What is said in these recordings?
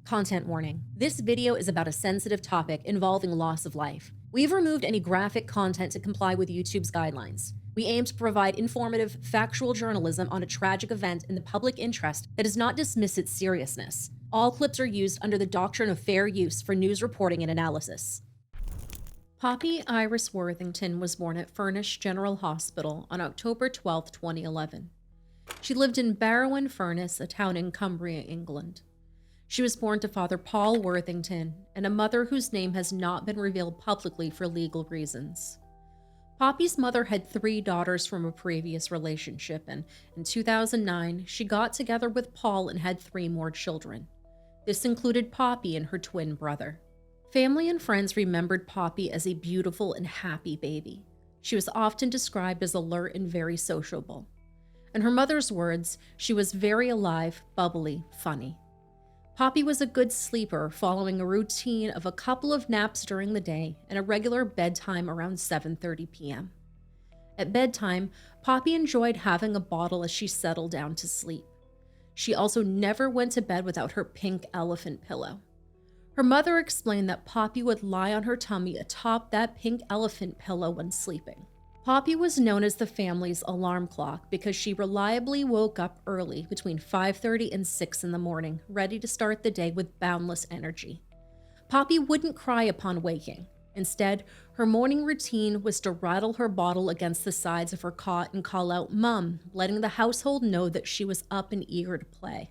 Content warning. This video is about a sensitive topic involving loss of life. We've removed any graphic content to comply with YouTube's guidelines. We aim to provide informative, factual journalism on a tragic event in the public interest that does not dismiss its seriousness. All clips are used under the doctrine of fair use for news reporting and analysis. Poppi Iris Worthington was born at Furnish General Hospital on October 12, 2011. She lived in Barrow-in-Furness, a town in Cumbria, England. She was born to Father Paul Worthington and a mother whose name has not been revealed publicly for legal reasons. Poppi's mother had 3 daughters from a previous relationship, and in 2009, she got together with Paul and had 3 more children. This included Poppi and her twin brother. Family and friends remembered Poppi as a beautiful and happy baby. She was often described as alert and very sociable. In her mother's words, she was very alive, bubbly, funny. Poppi was a good sleeper, following a routine of a couple of naps during the day and a regular bedtime around 7:30 p.m. At bedtime, Poppi enjoyed having a bottle as she settled down to sleep. She also never went to bed without her pink elephant pillow. Her mother explained that Poppi would lie on her tummy atop that pink elephant pillow when sleeping. Poppi was known as the family's alarm clock because she reliably woke up early between 5:30 and 6 in the morning, ready to start the day with boundless energy. Poppi wouldn't cry upon waking. Instead, her morning routine was to rattle her bottle against the sides of her cot and call out "Mum," letting the household know that she was up and eager to play.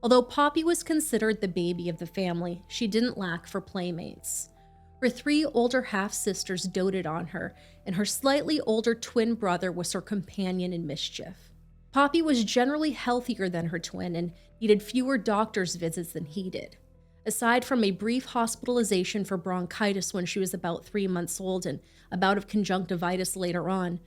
Although Poppi was considered the baby of the family, she didn't lack for playmates. Her 3 older half-sisters doted on her, and her slightly older twin brother was her companion in mischief. Poppi was generally healthier than her twin and needed fewer doctor's visits than he did. Aside from a brief hospitalization for bronchitis when she was about 3 months old and a bout of conjunctivitis later on,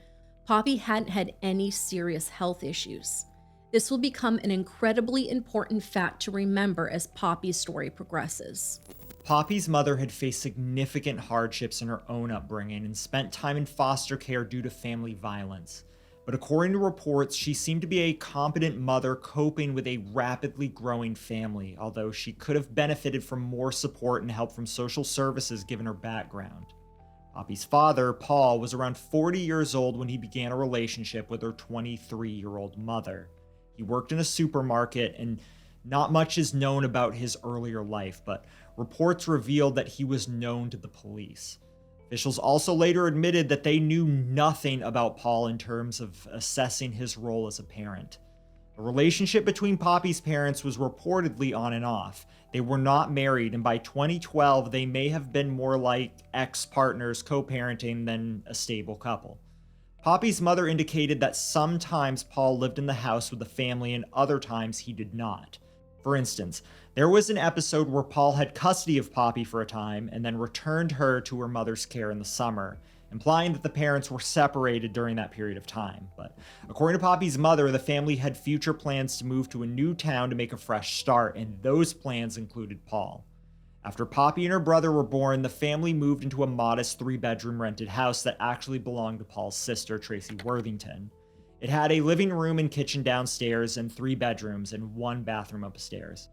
Poppi hadn't had any serious health issues. This will become an incredibly important fact to remember as Poppi's story progresses. Poppi's mother had faced significant hardships in her own upbringing and spent time in foster care due to family violence. But according to reports, she seemed to be a competent mother coping with a rapidly growing family, although she could have benefited from more support and help from social services given her background. Poppi's father, Paul, was around 40 years old when he began a relationship with her 23-year-old mother. He worked in a supermarket, and not much is known about his earlier life, but reports revealed that he was known to the police. Officials also later admitted that they knew nothing about Paul in terms of assessing his role as a parent. The relationship between Poppi's parents was reportedly on and off. They were not married, and by 2012, they may have been more like ex-partners co-parenting than a stable couple. Poppi's mother indicated that sometimes Paul lived in the house with the family and other times he did not. For instance, there was an episode where Paul had custody of Poppi for a time and then returned her to her mother's care in the summer, implying that the parents were separated during that period of time. But according to Poppi's mother, the family had future plans to move to a new town to make a fresh start, and those plans included Paul. After Poppi and her brother were born, the family moved into a modest 3-bedroom rented house that actually belonged to Paul's sister, Tracy Worthington. It had a living room and kitchen downstairs and 3 bedrooms and 1 bathroom upstairs.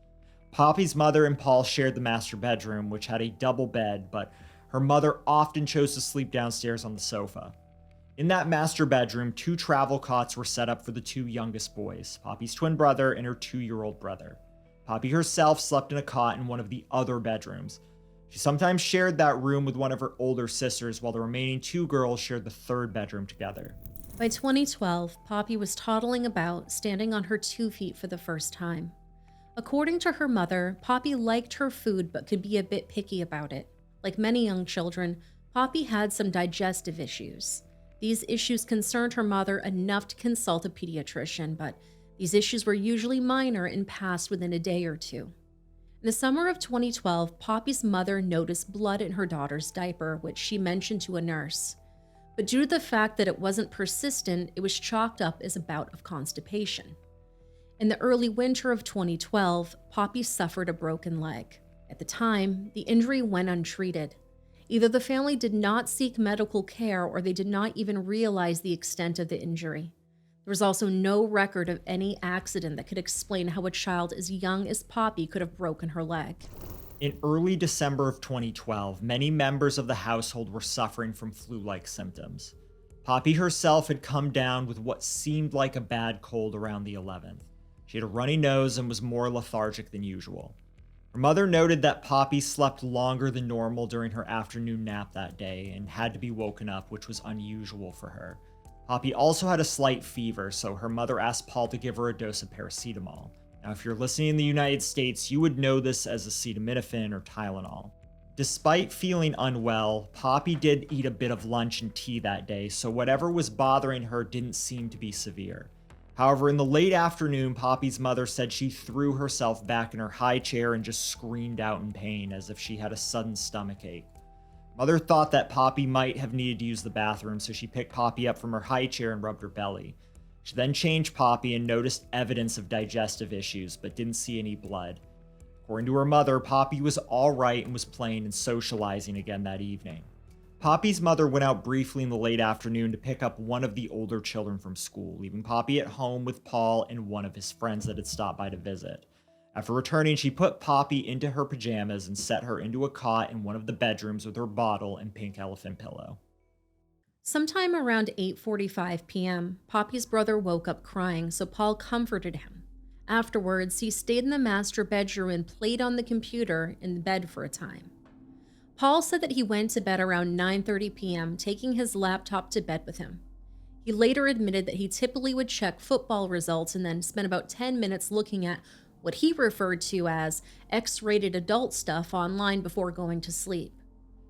Poppi's mother and Paul shared the master bedroom, which had a double bed, but her mother often chose to sleep downstairs on the sofa. In that master bedroom, 2 travel cots were set up for the 2 youngest boys, Poppi's twin brother and her 2-year-old brother. Poppi herself slept in a cot in one of the other bedrooms. She sometimes shared that room with one of her older sisters, while the remaining 2 girls shared the 3rd bedroom together. By 2012, Poppi was toddling about, standing on her 2 feet for the first time. According to her mother, Poppi liked her food but could be a bit picky about it. Like many young children, Poppi had some digestive issues. These issues concerned her mother enough to consult a pediatrician, but these issues were usually minor and passed within a day or 2. In the summer of 2012, Poppi's mother noticed blood in her daughter's diaper, which she mentioned to a nurse. But due to the fact that it wasn't persistent, it was chalked up as a bout of constipation. In the early winter of 2012, Poppi suffered a broken leg. At the time, the injury went untreated. Either the family did not seek medical care or they did not even realize the extent of the injury. There was also no record of any accident that could explain how a child as young as Poppi could have broken her leg. In early December of 2012, many members of the household were suffering from flu-like symptoms. Poppi herself had come down with what seemed like a bad cold around the 11th. She had a runny nose and was more lethargic than usual. Her mother noted that Poppi slept longer than normal during her afternoon nap that day and had to be woken up, which was unusual for her. Poppi also had a slight fever, so her mother asked Paul to give her a dose of paracetamol. Now, if you're listening in the United States, you would know this as acetaminophen or Tylenol. Despite feeling unwell, Poppi did eat a bit of lunch and tea that day, so whatever was bothering her didn't seem to be severe. However, in the late afternoon, Poppi's mother said she threw herself back in her high chair and just screamed out in pain as if she had a sudden stomachache. Mother thought that Poppi might have needed to use the bathroom, so she picked Poppi up from her high chair and rubbed her belly. She then changed Poppi and noticed evidence of digestive issues, but didn't see any blood. According to her mother, Poppi was alright and was playing and socializing again that evening. Poppi's mother went out briefly in the late afternoon to pick up one of the older children from school, leaving Poppi at home with Paul and one of his friends that had stopped by to visit. After returning, she put Poppi into her pajamas and set her into a cot in one of the bedrooms with her bottle and pink elephant pillow. Sometime around 8:45 p.m., Poppi's brother woke up crying, so Paul comforted him. Afterwards, he stayed in the master bedroom and played on the computer in bed for a time. Paul said that he went to bed around 9:30 p.m., taking his laptop to bed with him. He later admitted that he typically would check football results and then spend about 10 minutes looking at what he referred to as X-rated adult stuff online before going to sleep.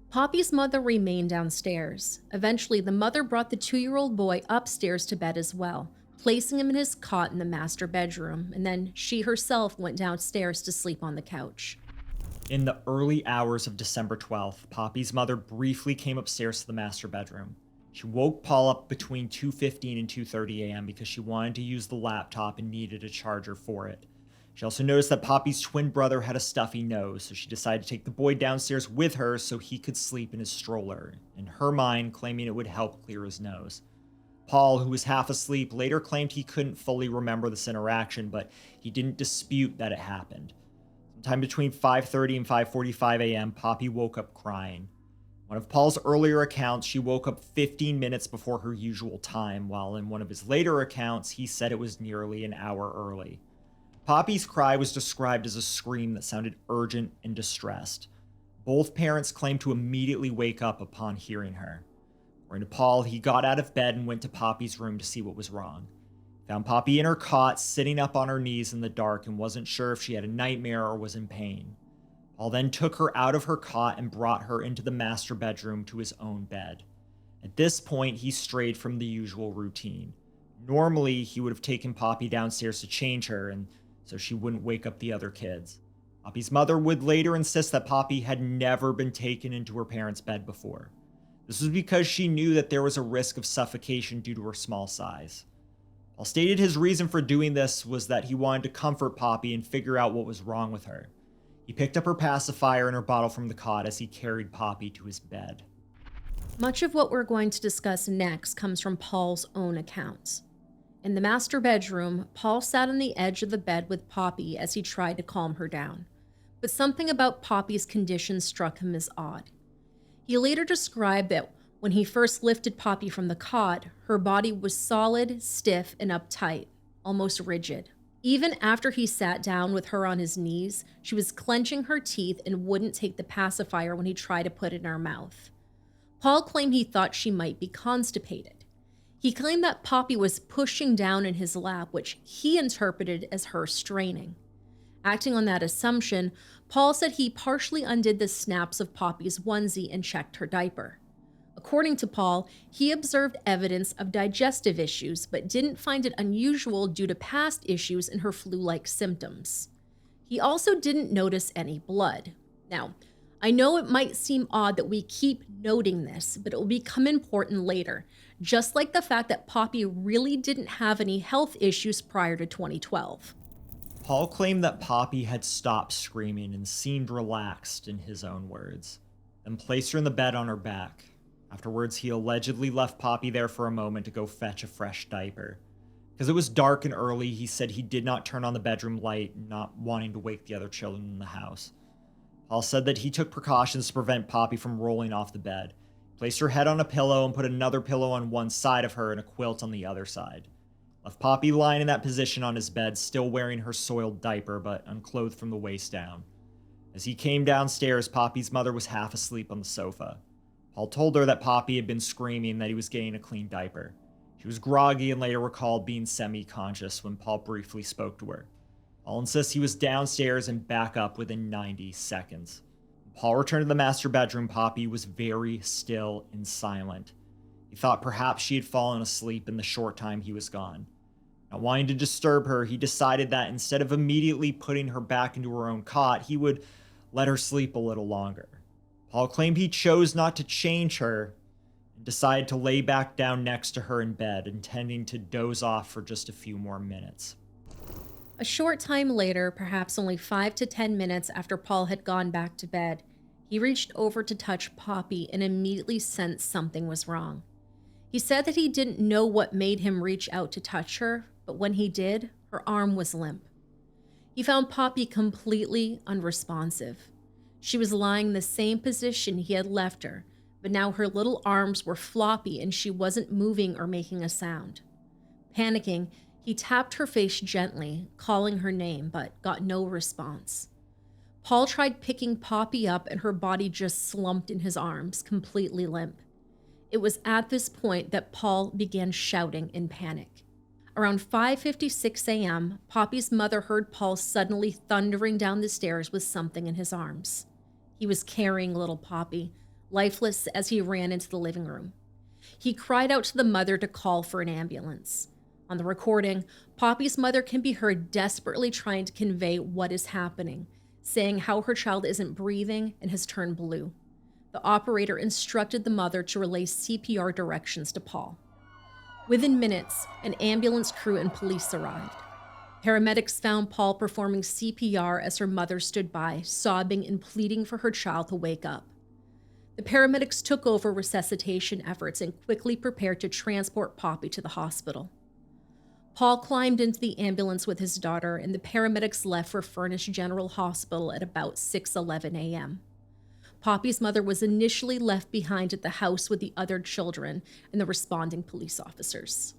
Poppi's mother remained downstairs. Eventually, the mother brought the 2-year-old boy upstairs to bed as well, placing him in his cot in the master bedroom, and then she herself went downstairs to sleep on the couch. In the early hours of December 12th, Poppi's mother briefly came upstairs to the master bedroom. She woke Paul up between 2:15 and 2:30 a.m. because she wanted to use the laptop and needed a charger for it. She also noticed that Poppi's twin brother had a stuffy nose, so she decided to take the boy downstairs with her so he could sleep in his stroller, in her mind claiming it would help clear his nose. Paul, who was half asleep, later claimed he couldn't fully remember this interaction, but he didn't dispute that it happened. Sometime between 5:30 and 5:45 a.m., Poppi woke up crying. One of Paul's earlier accounts, she woke up 15 minutes before her usual time, while in one of his later accounts, he said it was nearly an hour early. Poppi's cry was described as a scream that sounded urgent and distressed. Both parents claimed to immediately wake up upon hearing her. According to Paul, he got out of bed and went to Poppi's room to see what was wrong. He found Poppi in her cot, sitting up on her knees in the dark, and wasn't sure if she had a nightmare or was in pain. Paul then took her out of her cot and brought her into the master bedroom to his own bed. At this point, he strayed from the usual routine. Normally, he would have taken Poppi downstairs to change her, and so she wouldn't wake up the other kids. Poppi's mother would later insist that Poppi had never been taken into her parents' bed before. This was because she knew that there was a risk of suffocation due to her small size. Paul stated his reason for doing this was that he wanted to comfort Poppi and figure out what was wrong with her. He picked up her pacifier and her bottle from the cot as he carried Poppi to his bed. Much of what we're going to discuss next comes from Paul's own accounts. In the master bedroom, Paul sat on the edge of the bed with Poppi as he tried to calm her down. But something about Poppi's condition struck him as odd. He later described that when he first lifted Poppi from the cot, her body was solid, stiff, and uptight, almost rigid. Even after he sat down with her on his knees, she was clenching her teeth and wouldn't take the pacifier when he tried to put it in her mouth. Paul claimed he thought she might be constipated. He claimed that Poppi was pushing down in his lap, which he interpreted as her straining. Acting on that assumption, Paul said he partially undid the snaps of Poppi's onesie and checked her diaper. According to Paul, he observed evidence of digestive issues, but didn't find it unusual due to past issues in her flu-like symptoms. He also didn't notice any blood. Now, I know it might seem odd that we keep noting this, but it will become important later, just like the fact that Poppi really didn't have any health issues prior to 2012. Paul claimed that Poppi had stopped screaming and seemed relaxed, in his own words, then placed her in the bed on her back. Afterwards, he allegedly left Poppi there for a moment to go fetch a fresh diaper. Because it was dark and early, he said he did not turn on the bedroom light, not wanting to wake the other children in the house. Paul said that he took precautions to prevent Poppi from rolling off the bed, placed her head on a pillow and put another pillow on one side of her and a quilt on the other side. Left Poppi lying in that position on his bed, still wearing her soiled diaper, but unclothed from the waist down. As he came downstairs, Poppi's mother was half asleep on the sofa. Paul told her that Poppi had been screaming that he was getting a clean diaper. She was groggy and later recalled being semi-conscious when Paul briefly spoke to her. Paul insists he was downstairs and back up within 90 seconds. When Paul returned to the master bedroom, Poppi was very still and silent. He thought perhaps she had fallen asleep in the short time he was gone. Not wanting to disturb her, he decided that instead of immediately putting her back into her own cot, he would let her sleep a little longer. Paul claimed he chose not to change her and decided to lay back down next to her in bed, intending to doze off for just a few more minutes. A short time later, perhaps only 5 to 10 minutes after Paul had gone back to bed, he reached over to touch Poppi and immediately sensed something was wrong. He said that he didn't know what made him reach out to touch her, but when he did, her arm was limp. He found Poppi completely unresponsive. She was lying in the same position he had left her, but now her little arms were floppy and she wasn't moving or making a sound. Panicking, he tapped her face gently, calling her name, but got no response. Paul tried picking Poppi up and her body just slumped in his arms, completely limp. It was at this point that Paul began shouting in panic. Around 5:56 a.m., Poppi's mother heard Paul suddenly thundering down the stairs with something in his arms. He was carrying little Poppi, lifeless as he ran into the living room. He cried out to the mother to call for an ambulance. On the recording, Poppi's mother can be heard desperately trying to convey what is happening, saying how her child isn't breathing and has turned blue. The operator instructed the mother to relay CPR directions to Paul. Within minutes, an ambulance crew and police arrived. Paramedics found Paul performing CPR as her mother stood by, sobbing and pleading for her child to wake up. The paramedics took over resuscitation efforts and quickly prepared to transport Poppi to the hospital. Paul climbed into the ambulance with his daughter, and the paramedics left for Furnace General Hospital at about 6:11 a.m. Poppi's mother was initially left behind at the house with the other children and the responding police officers.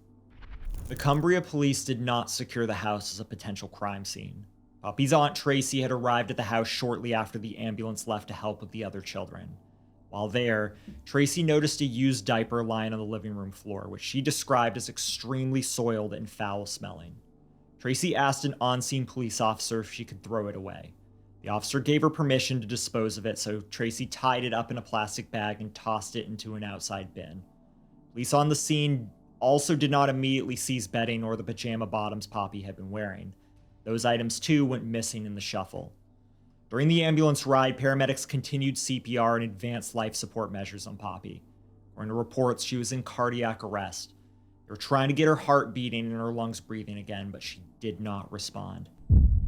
The Cumbria police did not secure the house as a potential crime scene. Poppi's aunt Tracy had arrived at the house shortly after the ambulance left to help with the other children. While there, Tracy noticed a used diaper lying on the living room floor, which she described as extremely soiled and foul-smelling. Tracy asked an on-scene police officer if she could throw it away. The officer gave her permission to dispose of it, so Tracy tied it up in a plastic bag and tossed it into an outside bin. Police on the scene also did not immediately seize bedding or the pajama bottoms Poppi had been wearing. Those items too went missing in the shuffle. During the ambulance ride, paramedics continued CPR and advanced life support measures on Poppi. According to reports, she was in cardiac arrest. They were trying to get her heart beating and her lungs breathing again, but she did not respond.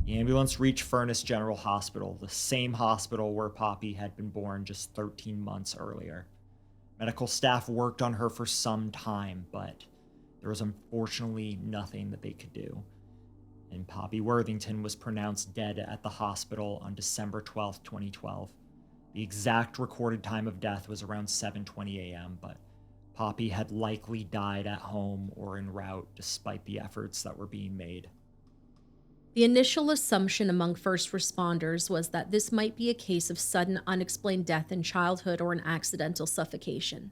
The ambulance reached Furnace General Hospital, the same hospital where Poppi had been born just 13 months earlier. Medical staff worked on her for some time, but there was unfortunately nothing that they could do. And Poppi Worthington was pronounced dead at the hospital on December 12, 2012. The exact recorded time of death was around 7:20 a.m., but Poppi had likely died at home or en route despite the efforts that were being made. The initial assumption among first responders was that this might be a case of sudden unexplained death in childhood or an accidental suffocation.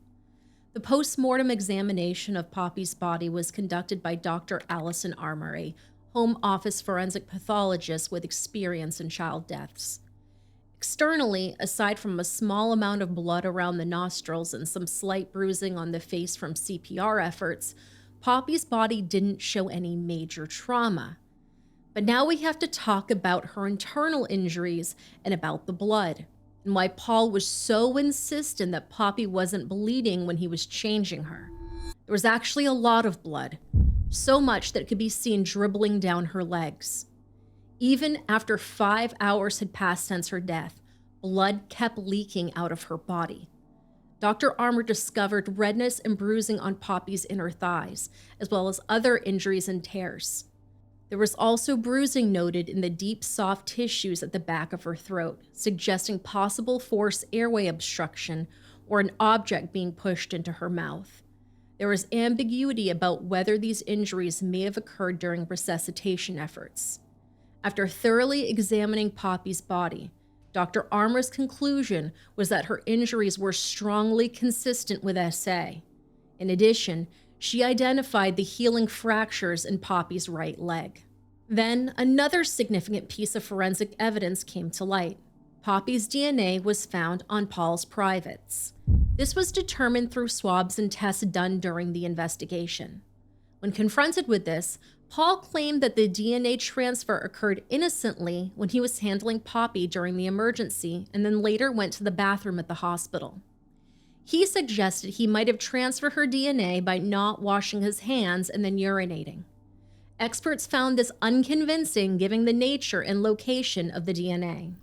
The post-mortem examination of Poppi's body was conducted by Dr. Allison Armour, a home office forensic pathologist with experience in child deaths. Externally, aside from a small amount of blood around the nostrils and some slight bruising on the face from CPR efforts, Poppi's body didn't show any major trauma. But now we have to talk about her internal injuries and about the blood, and why Paul was so insistent that Poppi wasn't bleeding when he was changing her. There was actually a lot of blood, so much that it could be seen dribbling down her legs. Even after 5 hours had passed since her death, blood kept leaking out of her body. Dr. Armour discovered redness and bruising on Poppi's inner thighs, as well as other injuries and tears. There was also bruising noted in the deep, soft tissues at the back of her throat, suggesting possible forced airway obstruction or an object being pushed into her mouth. There was ambiguity about whether these injuries may have occurred during resuscitation efforts. After thoroughly examining Poppi's body, Dr. Armour's conclusion was that her injuries were strongly consistent with SA. In addition, she identified the healing fractures in Poppi's right leg. Then, another significant piece of forensic evidence came to light. Poppi's DNA was found on Paul's privates. This was determined through swabs and tests done during the investigation. When confronted with this, Paul claimed that the DNA transfer occurred innocently when he was handling Poppi during the emergency and then later went to the bathroom at the hospital. He suggested he might have transferred her DNA by not washing his hands and then urinating. Experts found this unconvincing given the nature and location of the DNA.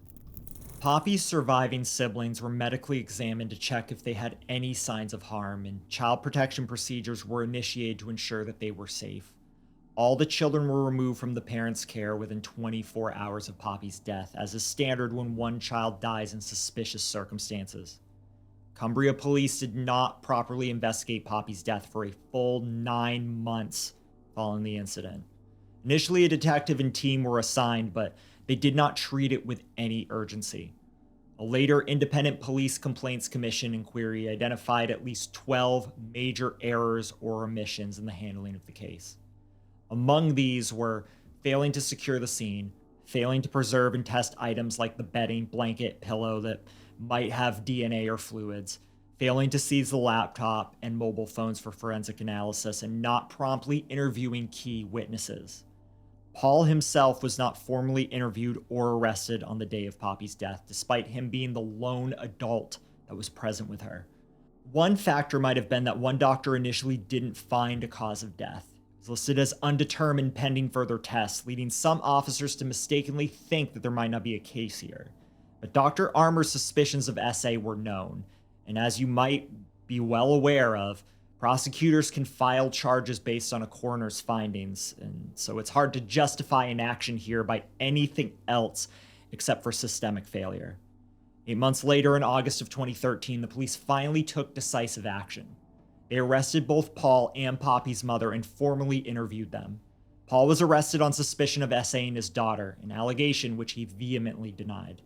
Poppi's surviving siblings were medically examined to check if they had any signs of harm, and child protection procedures were initiated to ensure that they were safe. All the children were removed from the parents' care within 24 hours of Poppi's death, as is standard when one child dies in suspicious circumstances. Cumbria police did not properly investigate Poppi's death for a full 9 months following the incident. Initially, a detective and team were assigned, but they did not treat it with any urgency. A later independent police complaints commission inquiry identified at least 12 major errors or omissions in the handling of the case. Among these were failing to secure the scene, failing to preserve and test items like the bedding, blanket, pillow that might have DNA or fluids, failing to seize the laptop and mobile phones for forensic analysis, and not promptly interviewing key witnesses. Paul himself was not formally interviewed or arrested on the day of Poppi's death, despite him being the lone adult that was present with her. One factor might have been that one doctor initially didn't find a cause of death. It was listed as undetermined pending further tests, leading some officers to mistakenly think that there might not be a case here. But Dr. Armour's suspicions of SA were known, and as you might be well aware of, prosecutors can file charges based on a coroner's findings, and so it's hard to justify inaction here by anything else except for systemic failure. 8 months later, in August of 2013, the police finally took decisive action. They arrested both Paul and Poppi's mother and formally interviewed them. Paul was arrested on suspicion of SAing his daughter, an allegation which he vehemently denied.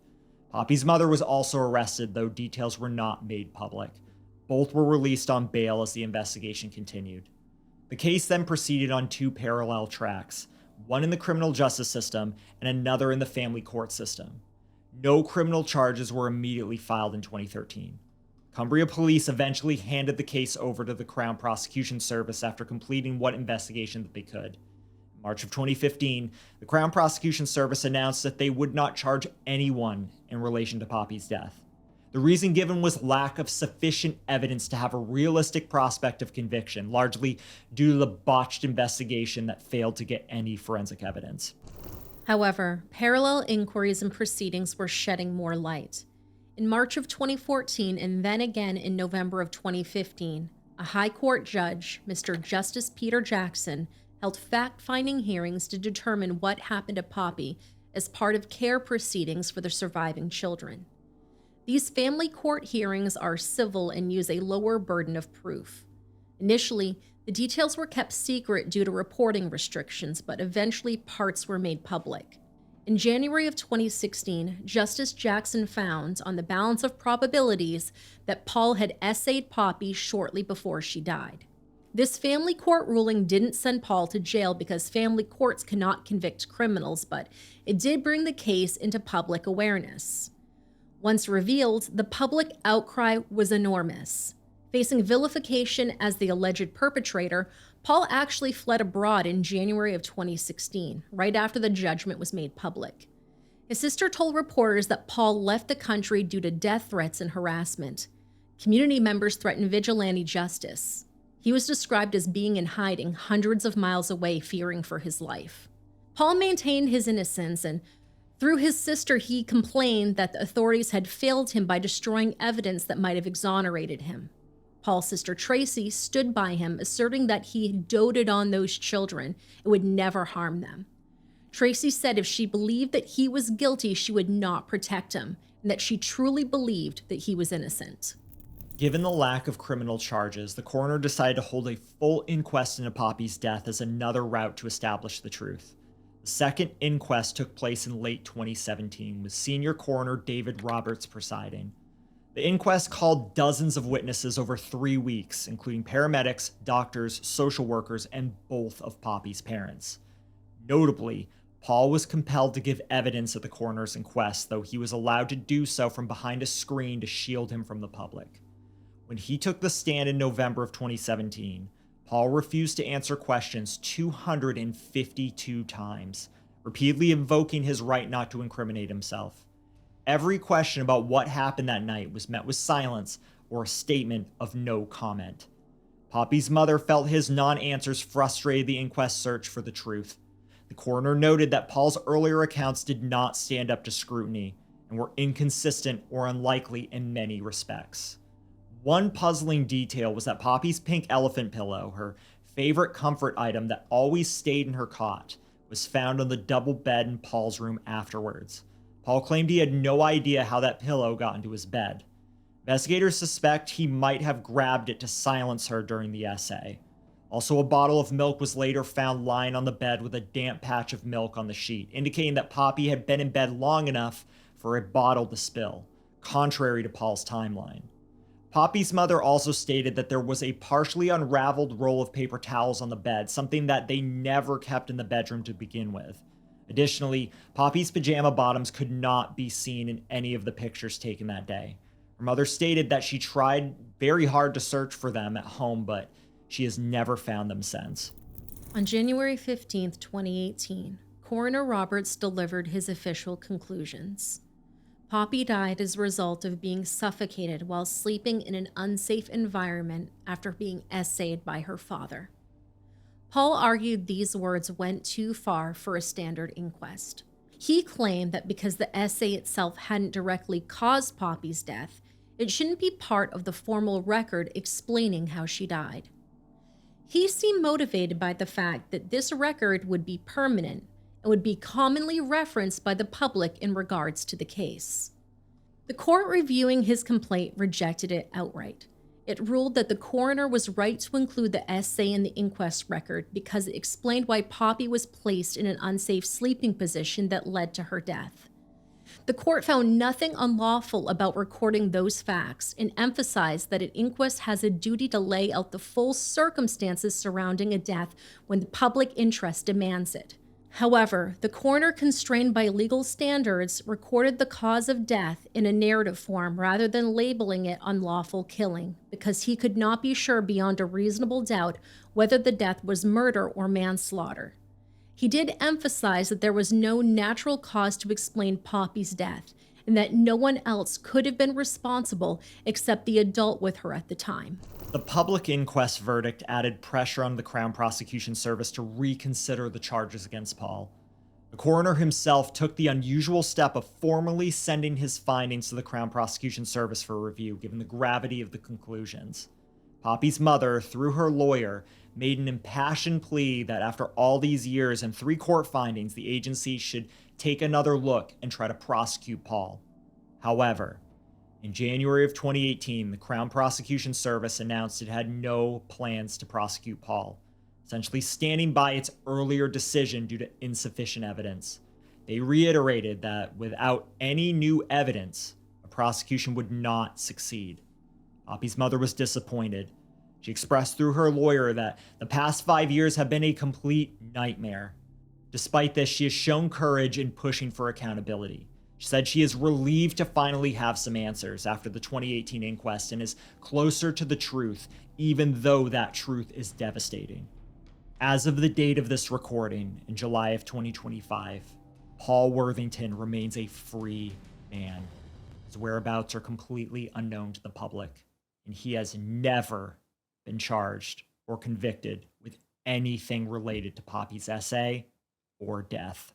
Poppi's mother was also arrested, though details were not made public. Both were released on bail as the investigation continued. The case then proceeded on 2 parallel tracks, one in the criminal justice system and another in the family court system. No criminal charges were immediately filed in 2013. Cumbria police eventually handed the case over to the Crown Prosecution Service after completing what investigation that they could. In March of 2015, the Crown Prosecution Service announced that they would not charge anyone in relation to Poppi's death. The reason given was lack of sufficient evidence to have a realistic prospect of conviction, largely due to the botched investigation that failed to get any forensic evidence. However, parallel inquiries and proceedings were shedding more light. In March of 2014 and then again in November of 2015, a high court judge, Mr. Justice Peter Jackson, held fact-finding hearings to determine what happened to Poppi as part of care proceedings for the surviving children. These family court hearings are civil and use a lower burden of proof. Initially, the details were kept secret due to reporting restrictions, but eventually parts were made public. In January of 2016, Justice Jackson found, on the balance of probabilities, that Paul had SA'd Poppi shortly before she died. This family court ruling didn't send Paul to jail because family courts cannot convict criminals, but it did bring the case into public awareness. Once revealed, the public outcry was enormous. Facing vilification as the alleged perpetrator, Paul actually fled abroad in January of 2016, right after the judgment was made public. His sister told reporters that Paul left the country due to death threats and harassment. Community members threatened vigilante justice. He was described as being in hiding hundreds of miles away, fearing for his life. Paul maintained his innocence, and Through his sister, he complained that the authorities had failed him by destroying evidence that might have exonerated him. Paul's sister Tracy stood by him, asserting that he doted on those children and would never harm them. Tracy said if she believed that he was guilty, she would not protect him, and that she truly believed that he was innocent. Given the lack of criminal charges, the coroner decided to hold a full inquest into Poppi's death as another route to establish the truth. The second inquest took place in late 2017, with senior coroner David Roberts presiding. The inquest called dozens of witnesses over 3 weeks, including paramedics, doctors, social workers, and both of Poppi's parents. Notably, Paul was compelled to give evidence at the coroner's inquest, though he was allowed to do so from behind a screen to shield him from the public. When he took the stand in November of 2017, Paul refused to answer questions 252 times, repeatedly invoking his right not to incriminate himself. Every question about what happened that night was met with silence or a statement of no comment. Poppi's mother felt his non-answers frustrated the inquest search for the truth. The coroner noted that Paul's earlier accounts did not stand up to scrutiny and were inconsistent or unlikely in many respects. One puzzling detail was that Poppi's pink elephant pillow, her favorite comfort item that always stayed in her cot, was found on the double bed in Paul's room afterwards. Paul claimed he had no idea how that pillow got into his bed. Investigators suspect he might have grabbed it to silence her during the essay. Also, a bottle of milk was later found lying on the bed with a damp patch of milk on the sheet, indicating that Poppi had been in bed long enough for a bottle to spill, contrary to Paul's timeline. Poppi's mother also stated that there was a partially unraveled roll of paper towels on the bed, something that they never kept in the bedroom to begin with. Additionally, Poppi's pajama bottoms could not be seen in any of the pictures taken that day. Her mother stated that she tried very hard to search for them at home, but she has never found them since. On January 15, 2018, Coroner Roberts delivered his official conclusions. Poppi died as a result of being suffocated while sleeping in an unsafe environment after being essayed by her father. Paul argued these words went too far for a standard inquest. He claimed that because the essay itself hadn't directly caused Poppi's death, it shouldn't be part of the formal record explaining how she died. He seemed motivated by the fact that this record would be permanent and would be commonly referenced by the public in regards to the case. The court reviewing his complaint rejected it outright. It ruled that the coroner was right to include the essay in the inquest record because it explained why Poppi was placed in an unsafe sleeping position that led to her death. The court found nothing unlawful about recording those facts and emphasized that an inquest has a duty to lay out the full circumstances surrounding a death when the public interest demands it. However, the coroner, constrained by legal standards, recorded the cause of death in a narrative form rather than labeling it unlawful killing, because he could not be sure beyond a reasonable doubt whether the death was murder or manslaughter. He did emphasize that there was no natural cause to explain Poppi's death, and that no one else could have been responsible except the adult with her at the time. The public inquest verdict added pressure on the Crown Prosecution Service to reconsider the charges against Paul. The coroner himself took the unusual step of formally sending his findings to the Crown Prosecution Service for review, given the gravity of the conclusions. Poppi's mother, through her lawyer, made an impassioned plea that after all these years and 3 court findings, the agency should take another look and try to prosecute Paul. However, in January of 2018, the Crown Prosecution Service announced it had no plans to prosecute Paul, essentially standing by its earlier decision due to insufficient evidence. They reiterated that without any new evidence, a prosecution would not succeed. Poppi's mother was disappointed. She expressed through her lawyer that the past 5 years have been a complete nightmare. Despite this, she has shown courage in pushing for accountability. She said she is relieved to finally have some answers after the 2018 inquest and is closer to the truth, even though that truth is devastating. As of the date of this recording, in July of 2025, Paul Worthington remains a free man. His whereabouts are completely unknown to the public, and he has never been charged or convicted with anything related to Poppi's essay or death.